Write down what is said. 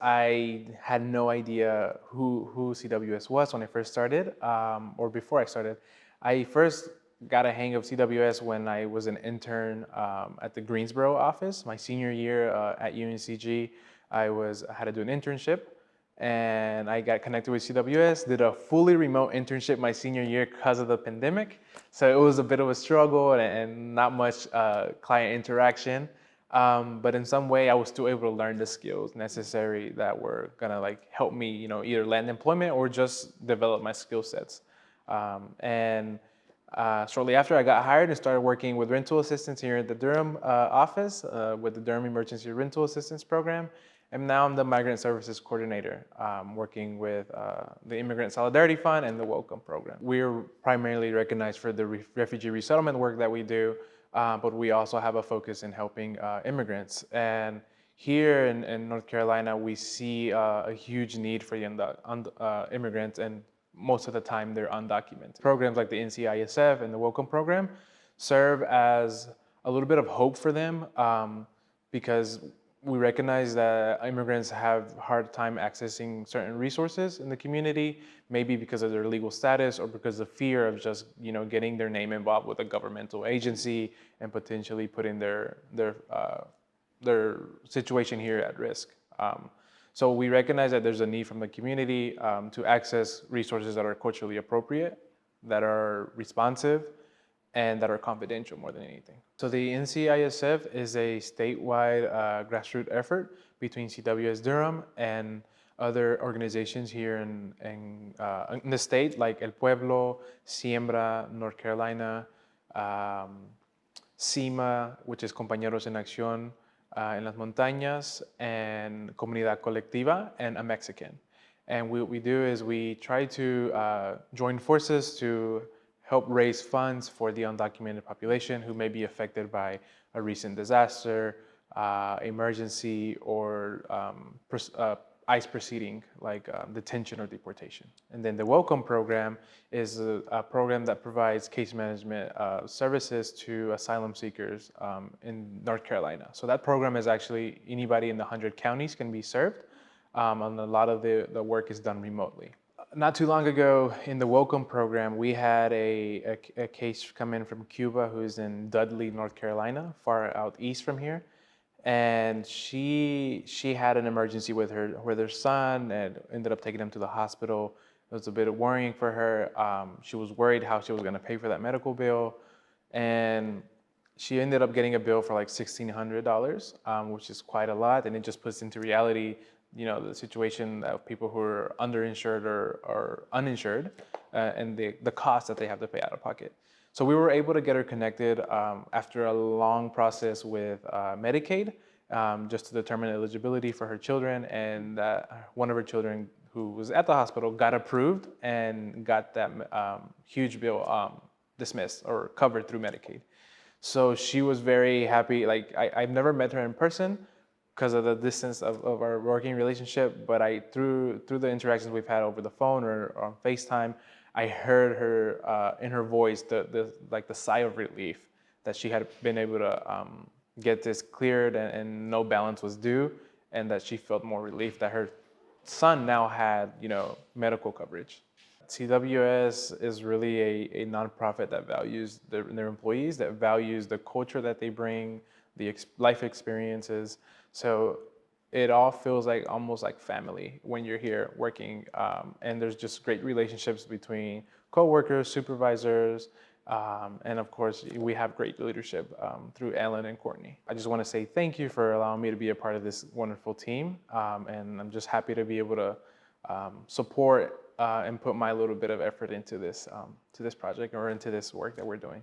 I had no idea who CWS was when I first started, or before I started. I first got a hang of CWS when I was an intern at the Greensboro office. My senior year at UNCG, I had to do an internship, and I got connected with CWS. Did a fully remote internship my senior year because of the pandemic, so it was a bit of a struggle and not much client interaction. But in some way, I was still able to learn the skills necessary that were gonna like help me, either land employment or just develop my skill sets. And shortly after, I got hired and started working with rental assistance here at the Durham office with the Durham Emergency Rental Assistance Program. And now I'm the Migrant Services Coordinator, working with the Immigrant Solidarity Fund and the Welcome Program. We're primarily recognized for the refugee resettlement work that we do, but we also have a focus in helping immigrants. And here in North Carolina, we see a huge need for the immigrants, and most of the time they're undocumented. Programs like the NCISF and the Welcome Program serve as a little bit of hope for them, because we recognize that immigrants have a hard time accessing certain resources in the community, maybe because of their legal status or because of fear of just getting their name involved with a governmental agency and potentially putting their situation here at risk. So we recognize that there's a need from the community to access resources that are culturally appropriate, that are responsive, and that are confidential more than anything. So the NCISF is a statewide grassroots effort between CWS Durham and other organizations here in the state, like El Pueblo, Siembra, North Carolina, CIMA, which is Compañeros en Acción en las Montañas, and Comunidad Colectiva, and a Mexican. And what we do is we try to join forces to help raise funds for the undocumented population who may be affected by a recent disaster, emergency, or ICE proceeding like detention or deportation. And then the Welcome Program is a program that provides case management services to asylum seekers in North Carolina. So that program is actually anybody in the 100 counties can be served, and a lot of the work is done remotely. Not too long ago in the Welcome Program, we had a case come in from Cuba who's in Dudley, North Carolina, far out east from here. And she had an emergency with her son and ended up taking him to the hospital. It was a bit worrying for her. She was worried how she was going to pay for that medical bill. And she ended up getting a bill for like $1,600, which is quite a lot. And it just puts into reality the situation of people who are underinsured or uninsured, and the cost that they have to pay out of pocket. So we were able to get her connected after a long process with Medicaid, just to determine eligibility for her children, and one of her children who was at the hospital got approved and got that huge bill dismissed or covered through Medicaid. So she was very happy. Like I've never met her in person, because of the distance of our working relationship, but through the interactions we've had over the phone or on FaceTime, I heard her in her voice the sigh of relief that she had been able to get this cleared and no balance was due, and that she felt more relief that her son now had medical coverage. CWS is really a nonprofit that values their employees, that values the culture that they bring, the life experiences. So it all feels almost like family when you're here working, and there's just great relationships between coworkers, supervisors, and of course we have great leadership through Ellen and Courtney. I just want to say thank you for allowing me to be a part of this wonderful team, and I'm just happy to be able to support and put my little bit of effort into this project or into this work that we're doing.